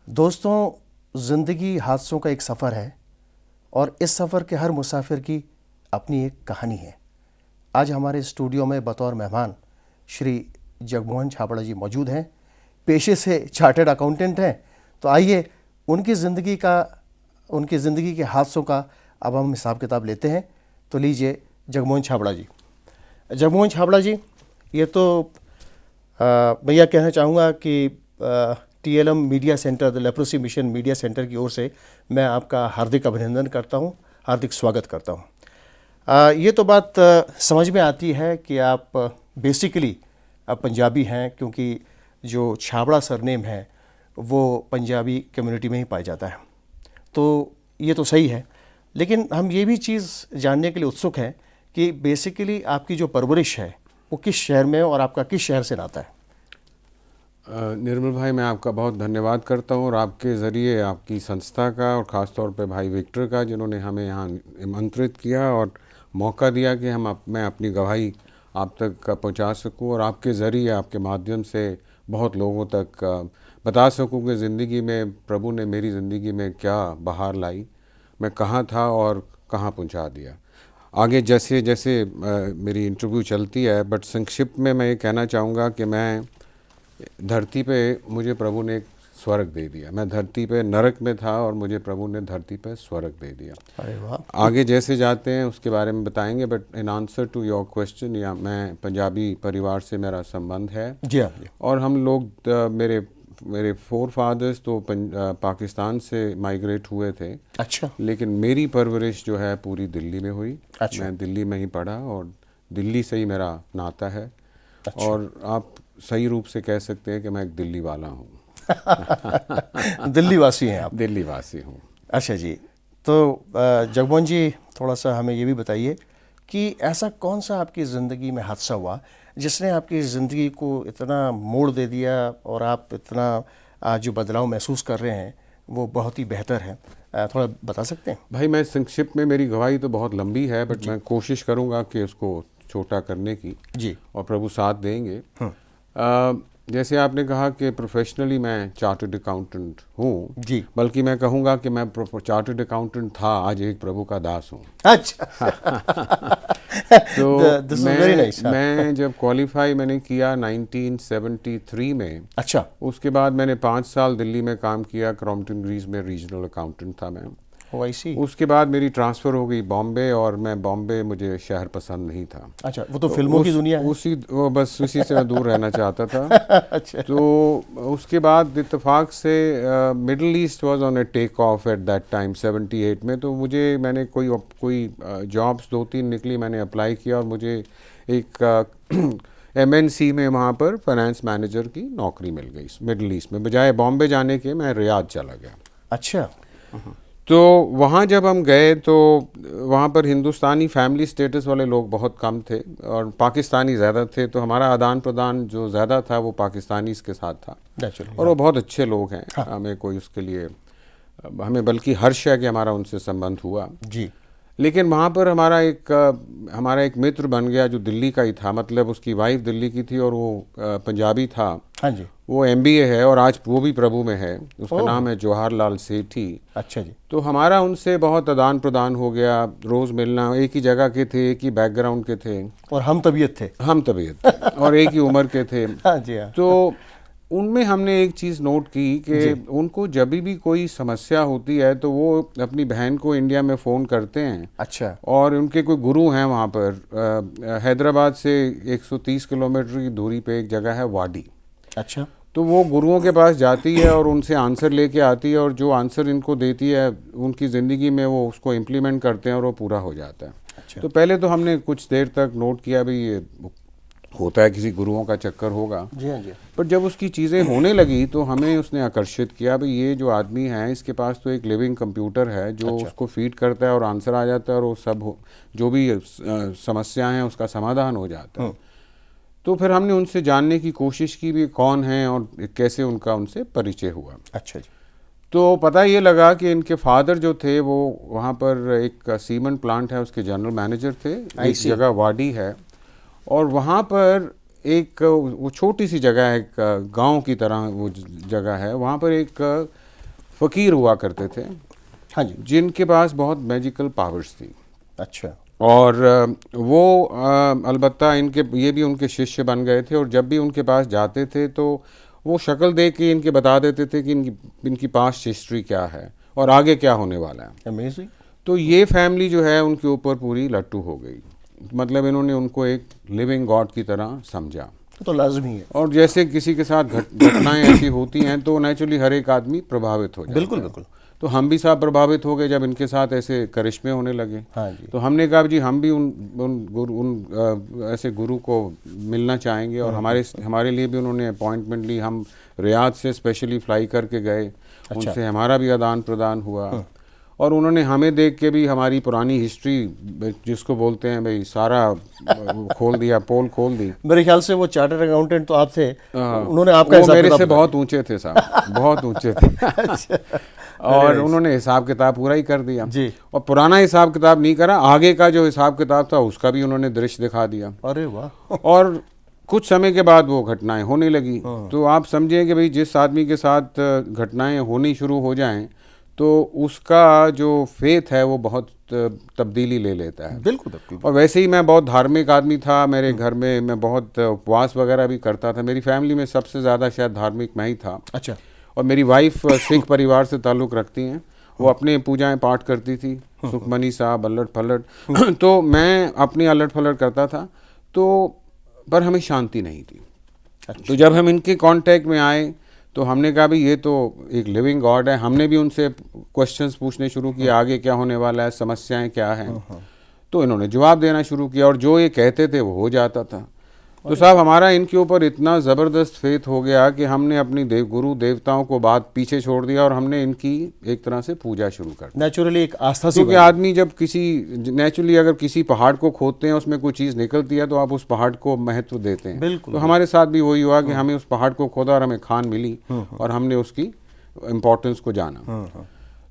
दोस्तों, ज़िंदगी हादसों का एक सफ़र है और इस सफ़र के हर मुसाफिर की अपनी एक कहानी है। आज हमारे स्टूडियो में बतौर मेहमान श्री जगमोहन छाबड़ा जी मौजूद हैं। पेशे से चार्टर्ड अकाउंटेंट हैं। तो आइए उनकी ज़िंदगी के हादसों का अब हम हिसाब किताब लेते हैं। तो लीजिए जगमोहन छाबड़ा जी। जगमोहन छाबड़ा जी, ये तो भैया कहना चाहूँगा कि TLM media centre, the leprosy mission media centre की ओर से मैं आपका हार्दिक अभिनंदन करता हूँ, हार्दिक स्वागत करता हूँ। ये तो बात समझ में आती है कि आप बेसिकली पंजाबी हैं, क्योंकि जो छाबड़ा सरनेम है वो पंजाबी कम्युनिटी में ही पाया जाता है। तो ये तो सही है, लेकिन हम ये भी चीज़ जानने के लिए उत्सुक हैं कि बेसिकली आपकी जो परवरिश है वो किस शहर में और आपका किस शहर से नाता है। निर्मल भाई, मैं आपका बहुत धन्यवाद करता हूँ और आपके ज़रिए आपकी संस्था का और ख़ास तौर पे भाई विक्टर का, जिन्होंने हमें यहाँ आमंत्रित किया और मौका दिया कि मैं अपनी गवाही आप तक पहुँचा सकूँ और आपके ज़रिए, आपके माध्यम से बहुत लोगों तक बता सकूँ कि ज़िंदगी में प्रभु ने मेरी ज़िंदगी में क्या बहार लाई, मैं कहाँ था और कहाँ पहुँचा दिया। आगे जैसे जैसे मेरी इंटरव्यू चलती है, बट संक्षिप्त में मैं ये कहना चाहूँगा कि मैं धरती पे, मुझे प्रभु ने एक स्वर्ग दे दिया। मैं धरती पे नरक में था और मुझे प्रभु ने धरती पे स्वर्ग दे दिया। अरे वाह। आगे जैसे जाते हैं उसके बारे में बताएंगे, but in answer to your question, या मैं पंजाबी परिवार से मेरा संबंध है। जी हाँ। और हम लोग मेरे फोर फादर्स तो पाकिस्तान से माइग्रेट हुए थे। अच्छा। लेकिन मेरी परवरिश जो है पूरी दिल्ली में हुई। अच्छा। मैं दिल्ली में ही पढ़ा और दिल्ली से ही मेरा नाता है। अच्छा। और आप सही रूप से कह सकते हैं कि मैं एक दिल्ली वाला हूँ। दिल्ली वासी हैं आप। दिल्ली वासी हूँ। अच्छा जी। तो जगमोहन जी, थोड़ा सा हमें ये भी बताइए कि ऐसा कौन सा आपकी ज़िंदगी में हादसा हुआ जिसने आपकी ज़िंदगी को इतना मोड़ दे दिया और आप इतना आज जो बदलाव महसूस कर रहे हैं वो बहुत ही बेहतर है। थोड़ा बता सकते हैं? भाई, मैं संक्षिप्त में, मेरी गवाही तो बहुत लंबी है, बट मैं कोशिश करूँगा कि उसको छोटा करने की। जी। और प्रभु साथ देंगे। जैसे आपने कहा कि प्रोफेशनली मैं चार्टर्ड अकाउंटेंट हूँ जी, बल्कि मैं कहूँगा कि मैं चार्टर्ड अकाउंटेंट था, आज एक प्रभु का दास हूँ। अच्छा। तो मैं जब क्वालिफाई मैंने किया 1973 में। अच्छा। उसके बाद मैंने 5 साल दिल्ली में काम किया, क्रॉम्पटन ग्रीज में रीजनल अकाउंटेंट था मैं। उसके बाद मेरी ट्रांसफ़र हो गई बॉम्बे, और मैं बॉम्बे, मुझे शहर पसंद नहीं था। अच्छा, वो तो फिल्मों की दुनिया है। बस उसी से मैं दूर रहना चाहता था। अच्छा। तो उसके बाद इत्तेफाक से middle east was on a take off at that time 78 में। तो मैंने कोई जॉब्स 2-3 निकली, मैंने अप्लाई किया और मुझे एक MNC में वहाँ पर फाइनेंस मैनेजर की नौकरी मिल गई मिडल ईस्ट में। बजाय बॉम्बे जाने के मैं रियाद चला गया। अच्छा। तो वहाँ जब हम गए तो वहाँ पर हिंदुस्तानी फैमिली स्टेटस वाले लोग बहुत कम थे और पाकिस्तानी ज़्यादा थे। तो हमारा आदान प्रदान जो ज़्यादा था वो पाकिस्तानी के साथ था। और वो बहुत अच्छे लोग हैं। हाँ। हमें कोई उसके लिए, हमें बल्कि हर्ष है कि हमारा उनसे संबंध हुआ जी। लेकिन वहाँ पर हमारा एक मित्र बन गया जो दिल्ली का ही था, मतलब उसकी वाइफ दिल्ली की थी और वो पंजाबी था। हाँ जी। वो MBA है और आज वो भी प्रभु में है। उसका नाम है जवाहरलाल सेठी। अच्छा जी। तो हमारा उनसे बहुत आदान प्रदान हो गया, रोज़ मिलना, एक ही जगह के थे, एक ही बैकग्राउंड के थे और हम तबीयत थे और एक ही उम्र के थे। हाँ जी। हाँ। तो उनमें हमने एक चीज़ नोट की कि उनको जब भी कोई समस्या होती है तो वो अपनी बहन को इंडिया में फ़ोन करते हैं। अच्छा। और उनके कोई गुरु हैं वहाँ पर, हैदराबाद से 130 किलोमीटर की दूरी पे एक जगह है वाडी। अच्छा। तो वो गुरुओं के पास जाती है और उनसे आंसर लेके आती है, और जो आंसर इनको देती है उनकी ज़िंदगी में वो उसको इम्प्लीमेंट करते हैं और वो पूरा हो जाता है। अच्छा। तो पहले तो हमने कुछ देर तक नोट किया भाई ये होता है, किसी गुरुओं का चक्कर होगा। जी हाँ जी। पर जब उसकी चीज़ें होने लगी तो हमें उसने आकर्षित किया, भाई ये जो आदमी है इसके पास तो एक लिविंग कंप्यूटर है जो उसको फीड करता है और आंसर आ जाता है और वो सब जो भी समस्याएं हैं उसका समाधान हो जाता है। तो फिर हमने उनसे जानने की कोशिश की भी कौन है और कैसे उनसे परिचय हुआ। अच्छा जी। तो पता ये लगा कि इनके फादर जो थे वो वहाँ पर एक सीमेंट प्लांट है उसके जनरल मैनेजर थे। एक जगह वाडी है और वहाँ पर एक वो छोटी सी जगह है, एक गांव की तरह वो जगह है। वहाँ पर एक फ़कीर हुआ करते थे। हाँ जी। जिनके पास बहुत मैजिकल पावर्स थी। अच्छा। और वो अलबत्ता ये भी उनके शिष्य बन गए थे, और जब भी उनके पास जाते थे तो वो शक्ल देख के इनके बता देते थे कि इनकी पास्ट हिस्ट्री क्या है और आगे क्या होने वाला है। अमेजिंग। तो ये फैमिली जो है उनके ऊपर पूरी लट्टू हो गई, मतलब इन्होंने उनको एक लिविंग गॉड की तरह समझा। तो लाजमी है। और जैसे किसी के साथ घटनाएं ऐसी होती हैं तो नेचुरली हर एक आदमी प्रभावित हो जाता है। बिल्कुल बिल्कुल। तो हम भी साहब प्रभावित हो गए जब इनके साथ ऐसे करिश्मे होने लगे। हाँ जी। तो हमने कहा जी हम भी उन ऐसे गुरु को मिलना चाहेंगे, और हमारे लिए भी उन्होंने अपॉइंटमेंट ली। हम रियाद से स्पेशली फ्लाई करके गए। अच्छा। उनसे हमारा भी आदान प्रदान हुआ। और उन्होंने हमें देख के भी हमारी पुरानी हिस्ट्री, जिसको बोलते हैं भाई, सारा खोल दिया, पोल खोल दी। मेरे ख्याल से वो चार्टर्ड अकाउंटेंट तो आप थे, उन्होंने आपका हिसाब मेरे से बहुत ऊंचे थे साहब, बहुत ऊंचे थे। अच्छा। और उन्होंने हिसाब किताब पूरा ही कर दिया जी। और पुराना हिसाब किताब नहीं करा, आगे का जो हिसाब किताब था उसका भी उन्होंने दृश्य दिखा दिया। अरे वाह। और कुछ समय के बाद वो घटनाएं होने लगी। तो आप समझिए कि भाई जिस आदमी के साथ घटनाएं होनी शुरू हो जाएं तो उसका जो फेथ है वो बहुत तब्दीली ले लेता है। बिल्कुल बिल्कुल। और वैसे ही मैं बहुत धार्मिक आदमी था। मेरे घर में मैं बहुत उपवास वगैरह भी करता था। मेरी फैमिली में सबसे ज़्यादा शायद धार्मिक मैं ही था। अच्छा। और मेरी वाइफ सिख परिवार से ताल्लुक़ रखती हैं। वो अपने पूजाएं पाठ करती थी, सुखमनी साहब, अल्लट पलट। तो मैं अपनी अल्लट पलट करता था, तो पर हमें शांति नहीं थी। अच्छा। तो जब हम इनके कांटेक्ट में आए तो हमने कहा भाई ये तो एक लिविंग गॉड है। हमने भी उनसे क्वेश्चंस पूछने शुरू किए, आगे क्या होने वाला है, समस्याएं क्या हैं। तो इन्होंने जवाब देना शुरू किया और जो ये कहते थे वो हो जाता था। तो साहब हमारा इनके ऊपर इतना ज़बरदस्त फेथ हो गया कि हमने अपनी गुरु देवताओं को बात पीछे छोड़ दिया और हमने इनकी एक तरह से पूजा शुरू कर दी। नेचुरली एक आस्था सी। क्योंकि आदमी जब नेचुरली अगर किसी पहाड़ को खोदते हैं, उसमें कोई चीज़ निकलती है तो आप उस पहाड़ को महत्व देते हैं। बिल्कुल। तो हमारे साथ भी वही हुआ कि हमें उस पहाड़ को खोदा और हमें खान मिली और हमने उसकी इम्पोर्टेंस को जाना।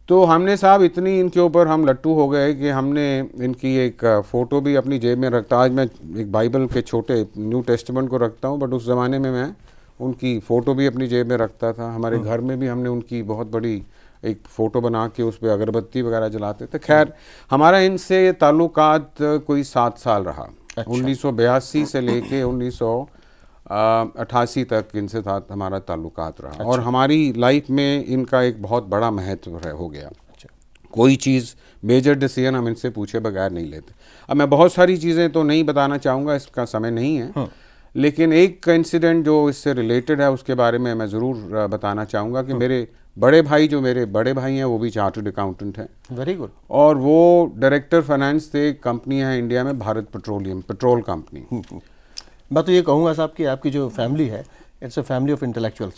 तो हमने साहब इतनी इनके ऊपर हम लट्टू हो गए कि हमने इनकी एक फ़ोटो भी अपनी जेब में रखता। आज मैं एक बाइबल के छोटे न्यू टेस्टामेंट को रखता हूँ, बट उस ज़माने में मैं उनकी फ़ोटो भी अपनी जेब में रखता था। हमारे घर में भी हमने उनकी बहुत बड़ी एक फ़ोटो बना के उस पर अगरबत्ती वगैरह जलाते थे। खैर हमारा इनसे ताल्लुकात कोई 7 साल रहा। अच्छा। 1982 से लेके 1988 तक इनसे साथ हमारा ताल्लुकात रहा। अच्छा। और हमारी लाइफ में इनका एक बहुत बड़ा महत्व हो गया। अच्छा। कोई चीज़ मेजर डिसीजन हम इनसे पूछे बगैर नहीं लेते। अब मैं बहुत सारी चीज़ें तो नहीं बताना चाहूँगा, इसका समय नहीं है। लेकिन एक इंसिडेंट जो इससे रिलेटेड है उसके बारे में मैं ज़रूर बताना चाहूँगा कि मेरे बड़े भाई, जो मेरे बड़े भाई हैं, वो भी चार्टर्ड अकाउंटेंट हैं। Very good. और वो डायरेक्टर फाइनेंस थे। कंपनी है इंडिया में, भारत पेट्रोलियम, पेट्रोल कंपनी। मैं तो ये कहूँगा साहब कि आपकी जो फैमिली है, it's a family of intellectuals.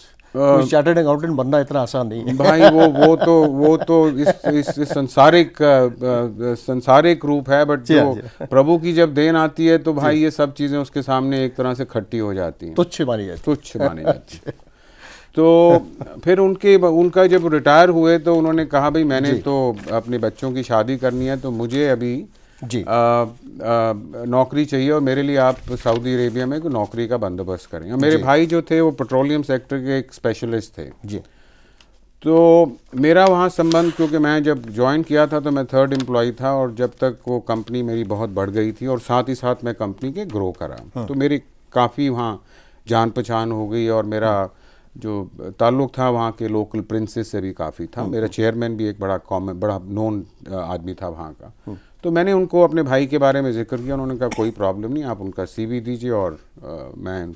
Chartered accountant बनना इतना आसान नहीं है भाई। वो तो इस संसारिक रूप है, बट जो प्रभु की जब देन आती है तो भाई ये सब चीज़ें उसके सामने एक तरह से खट्टी हो जाती हैं, तुच्छ मानी जाती है। तो फिर उनका जब रिटायर हुए तो उन्होंने कहा भाई मैंने तो अपने बच्चों की शादी करनी है, तो मुझे अभी जी नौकरी चाहिए और मेरे लिए आप सऊदी अरेबिया में कोई नौकरी का बंदोबस्त करें। और मेरे भाई जो थे वो पेट्रोलियम सेक्टर के एक स्पेशलिस्ट थे जी। तो मेरा वहाँ संबंध, क्योंकि मैं जब ज्वाइन किया था तो मैं 3rd एम्प्लॉय था, और जब तक वो कंपनी मेरी बहुत बढ़ गई थी और साथ ही साथ मैं कंपनी के ग्रो करा। तो मेरी काफ़ी वहाँ जान पहचान हो गई और मेरा जो ताल्लुक़ था वहाँ के लोकल प्रिंसेस से भी काफ़ी था। मेरा चेयरमैन भी एक बड़ा नोन आदमी था वहाँ का। तो मैंने उनको अपने भाई के बारे में जिक्र किया। उन्होंने कहा कोई प्रॉब्लम नहीं, आप उनका CV दीजिए। और मैं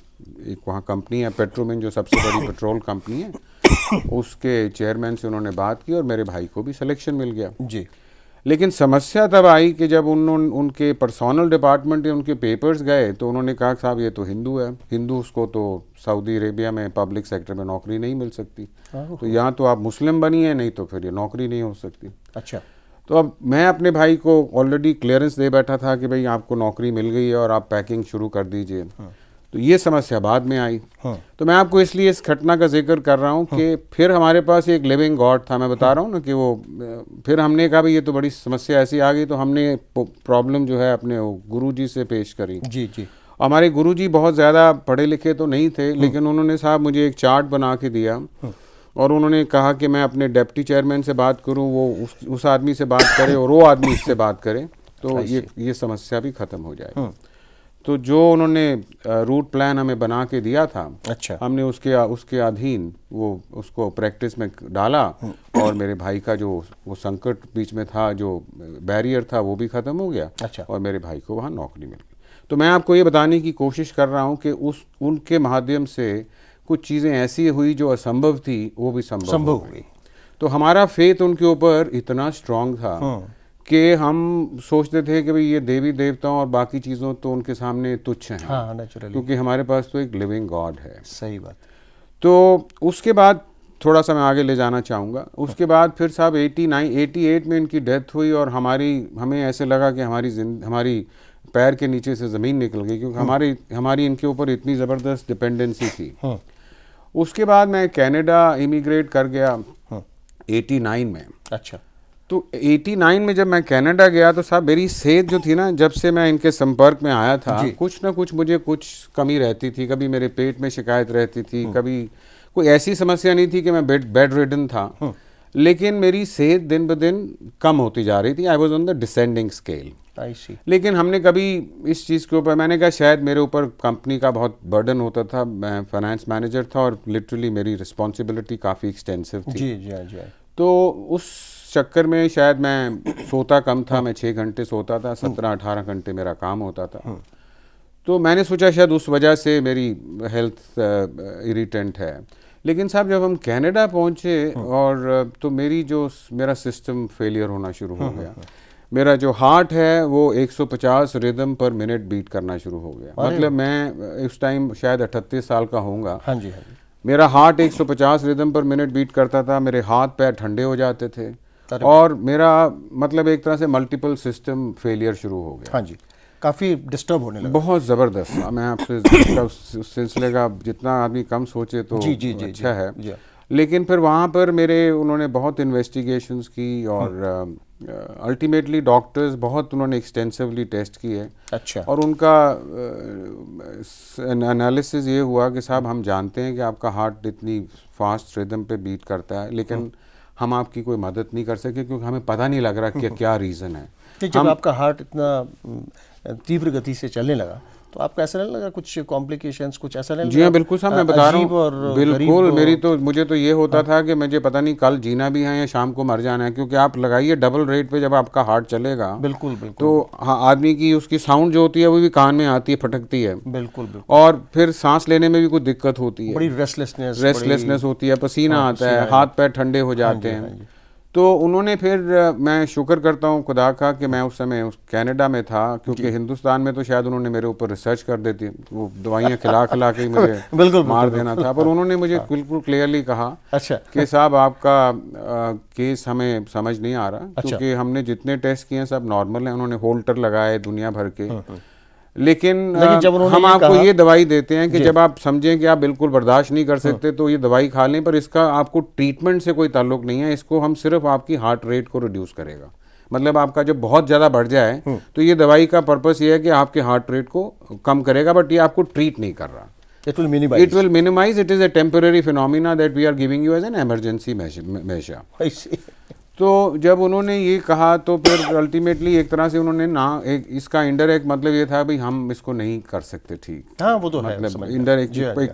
एक वहाँ कंपनी है पेट्रोमिन, जो सबसे बड़ी पेट्रोल कंपनी है, उसके चेयरमैन से उन्होंने बात की और मेरे भाई को भी सिलेक्शन मिल गया जी। लेकिन समस्या तब आई कि जब उनके पर्सनल डिपार्टमेंट में उनके पेपर्स गए तो उन्होंने कहा साहब ये तो हिंदू है, हिंदू उसको तो सऊदी अरेबिया में पब्लिक सेक्टर में नौकरी नहीं मिल सकती। तो यहाँ तो आप मुस्लिम बनिए, नहीं तो फिर ये नौकरी नहीं हो सकती। अच्छा। तो अब मैं अपने भाई को ऑलरेडी क्लियरेंस दे बैठा था कि भाई आपको नौकरी मिल गई है और आप पैकिंग शुरू कर दीजिए। तो ये समस्या बाद में आई। तो मैं आपको इसलिए इस घटना का जिक्र कर रहा हूँ कि फिर हमारे पास एक लिविंग गॉड था। मैं बता रहा हूँ ना कि वो फिर हमने कहा भाई ये तो बड़ी समस्या ऐसी आ गई, तो हमने प्रॉब्लम जो है अपने गुरुजी से पेश करी जी जी। हमारे गुरुजी बहुत ज़्यादा पढ़े लिखे तो नहीं थे, लेकिन उन्होंने साहब मुझे एक चार्ट बना के दिया और उन्होंने कहा कि मैं अपने डिप्टी चेयरमैन से बात करूं, वो उस आदमी से बात करे और वो आदमी इससे बात करे, तो ये समस्या भी ख़त्म हो जाएगी। तो जो उन्होंने रूट प्लान हमें बना के दिया था, अच्छा, हमने उसके अधीन वो उसको प्रैक्टिस में डाला और मेरे भाई का जो वो संकट बीच में था, जो बैरियर था, वो भी ख़त्म हो गया। अच्छा, और मेरे भाई को वहाँ नौकरी मिल गई। तो मैं आपको ये बताने की कोशिश कर रहा हूँ कि उनके माध्यम से कुछ चीज़ें ऐसी हुई जो असंभव थी, वो भी संभव हो गई। तो हमारा फेथ उनके ऊपर इतना स्ट्रांग था कि हम सोचते थे कि भाई ये देवी देवताओं और बाकी चीज़ों तो उनके सामने तुच्छ हैं। हाँ, नेचुरली, क्योंकि हमारे पास तो एक लिविंग गॉड है। सही बात। तो उसके बाद थोड़ा सा मैं आगे ले जाना चाहूँगा। उसके बाद फिर साहब 88 में इनकी डेथ हुई और हमें ऐसे लगा कि हमारी पैर के नीचे से ज़मीन निकल गई, क्योंकि हमारी इनके ऊपर इतनी ज़बरदस्त डिपेंडेंसी थी। उसके बाद मैं कनाडा इमिग्रेट कर गया 89 में। अच्छा, तो 89 में जब मैं कनाडा गया तो साहब मेरी सेहत जो थी ना, जब से मैं इनके संपर्क में आया था, कुछ ना कुछ मुझे कुछ कमी रहती थी। कभी मेरे पेट में शिकायत रहती थी, कभी कोई ऐसी समस्या नहीं थी कि मैं बेड रिडन था, लेकिन मेरी सेहत दिन ब दिन कम होती जा रही थी। I was on the descending scale. लेकिन हमने कभी इस चीज़ के ऊपर, मैंने कहा शायद मेरे ऊपर कंपनी का बहुत बर्डन होता था, मैं फाइनेंस मैनेजर था और लिटरली मेरी रिस्पॉन्सिबिलिटी काफ़ी एक्सटेंसिव थी। जी। तो उस चक्कर में शायद मैं सोता कम था, मैं 6 घंटे सोता था, 17-18 घंटे मेरा काम होता था। तो मैंने सोचा शायद उस वजह से मेरी हेल्थ इरिटेंट है। लेकिन साहब जब हम कनाडा पहुँचे और तो मेरा सिस्टम फेलियर होना शुरू हो गया। मेरा जो हार्ट है वो 150 रिदम पर मिनट बीट करना शुरू हो गया। मतलब मैं उस टाइम शायद 38 साल का होऊंगा। हाँ जी। मेरा heart 150 rhythm per minute beat करता था, मेरे हाथ पैर ठंडे हो जाते थे और मेरा मतलब एक तरह से मल्टीपल सिस्टम फेलियर शुरू हो गया। हाँ जी, काफ़ी डिस्टर्ब होने लगा। बहुत ज़बरदस्त। मैं आपसे उस सिलसिले का जितना आदमी कम सोचे तो अच्छा है। लेकिन फिर वहाँ पर उन्होंने बहुत इन्वेस्टिगेशंस की और अल्टीमेटली डॉक्टर्स बहुत उन्होंने एक्सटेंसिवली टेस्ट किए। अच्छा। और उनका एनालिसिस ये हुआ कि साहब हम जानते हैं कि आपका हार्ट इतनी फास्ट रिदम पे बीट करता है, लेकिन हम आपकी कोई मदद नहीं कर सके क्योंकि हमें पता नहीं लग रहा कि क्या रीज़न है। जब आपका हार्ट इतना तीव्र गति से चलने लगा तो आपको ऐसा नहीं लगा कुछ कॉम्प्लिकेशंस, कुछ ऐसा नहीं? जी हाँ, बिल्कुल साहब, मैं बता रहा हूँ, बिल्कुल। मुझे तो ये होता था कि मुझे पता नहीं कल जीना भी है या शाम को मर जाना है, क्योंकि आप लगाइए डबल रेट पे जब आपका हार्ट चलेगा, बिल्कुल तो आदमी की उसकी साउंड जो होती है वो भी कान में आती है, फटकती है। बिल्कुल। और फिर सांस लेने में भी कुछ दिक्कत होती है, बड़ी रेस्टलेसनेस होती है, पसीना आता है, हाथ पैर ठंडे हो जाते हैं। तो उन्होंने फिर, मैं शुक्र करता हूँ खुदा का कि मैं उस समय कनाडा में था, क्योंकि हिंदुस्तान में तो शायद उन्होंने मेरे ऊपर रिसर्च कर देती, वो दवाइयाँ खिला के ही मुझे बिल्कुल मार देना था। पर उन्होंने मुझे बिल्कुल क्लियरली कहा अच्छा कि साहब आपका केस हमें समझ नहीं आ रहा, क्योंकि हमने जितने टेस्ट किए हैं सब नॉर्मल हैं। उन्होंने होल्टर लगाए दुनिया भर के, लेकिन जब हम आपको ये दवाई देते हैं कि जब आप समझें कि आप बिल्कुल बर्दाश्त नहीं कर सकते तो ये दवाई खा लें, पर इसका आपको ट्रीटमेंट से कोई ताल्लुक नहीं है, इसको हम सिर्फ आपकी हार्ट रेट को रिड्यूस करेगा। मतलब आपका जब बहुत ज़्यादा बढ़ जाए तो ये दवाई का पर्पस ये है कि आपके हार्ट रेट को कम करेगा, बट ये आपको ट्रीट नहीं कर रहा। It will minimize. It is a temporary phenomena that we are giving you as an emergency measure. I see. तो जब उन्होंने ये कहा तो फिर अल्टीमेटली एक तरह से उन्होंने इसका इनडायरेक्ट मतलब ये था भाई हम इसको नहीं कर सकते ठीक। हाँ वो तो मतलब है, इनडायरेक्ट एक